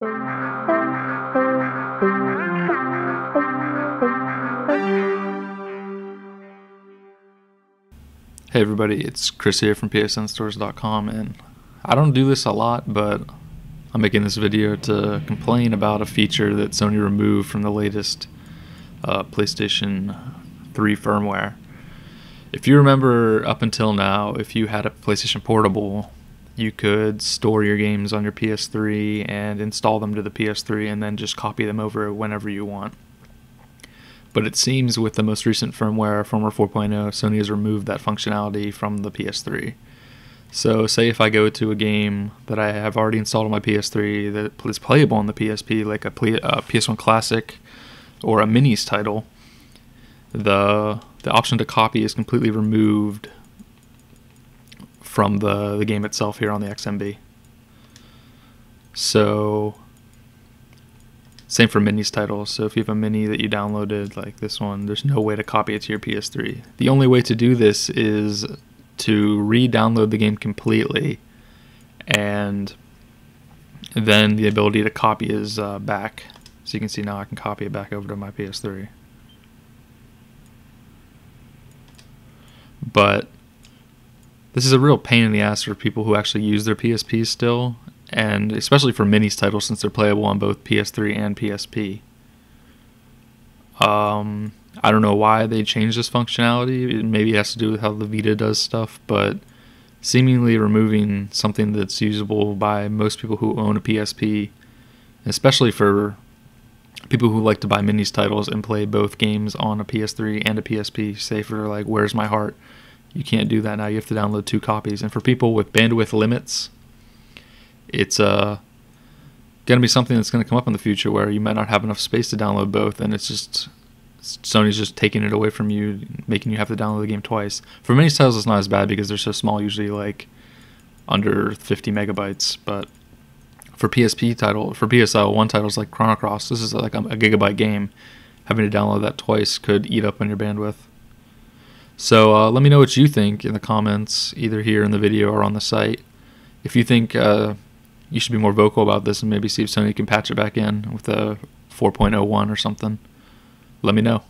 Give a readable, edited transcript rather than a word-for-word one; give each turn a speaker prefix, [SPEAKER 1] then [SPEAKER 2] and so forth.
[SPEAKER 1] Hey everybody, it's Chris here from psnstores.com, and I don't do this a lot, but I'm making this video to complain about a feature that Sony removed from the latest PlayStation 3 firmware. If you remember, up until now, if you had a PlayStation Portable, you could store your games on your PS3 and install them to the PS3 and then just copy them over whenever you want. But it seems with the most recent firmware 4.0, Sony has removed that functionality from the PS3. So say if I go to a game that I have already installed on my PS3 that is playable on the PSP, like a PS1 Classic or a Minis title, the option to copy is completely removed from the game itself here on the XMB. So same for Minis titles. So if you have a Mini that you downloaded, like this one, there's no way to copy it to your PS3. The only way to do this is to re-download the game completely, and then the ability to copy is back. So you can see now I can copy it back over to my PS3. But this is a real pain in the ass for people who actually use their PSPs still, and especially for Minis titles since they're playable on both PS3 and PSP. I don't know why they changed this functionality. Maybe it has to do with how the Vita does stuff, but seemingly removing something that's usable by most people who own a PSP, especially for people who like to buy Minis titles and play both games on a PS3 and a PSP, say for like Where's My Heart, you can't do that now. You have to download 2 copies. And for people with bandwidth limits, it's going to be something that's going to come up in the future where you might not have enough space to download both, and Sony's just taking it away from you, making you have to download the game twice. For many titles, it's not as bad because they're so small, usually like under 50 megabytes. But for PSL1 titles like Chrono Cross, this is like a gigabyte game. Having to download that twice could eat up on your bandwidth. So let me know what you think in the comments, either here in the video or on the site. If you think you should be more vocal about this and maybe see if Sony can patch it back in with a 4.01 or something, let me know.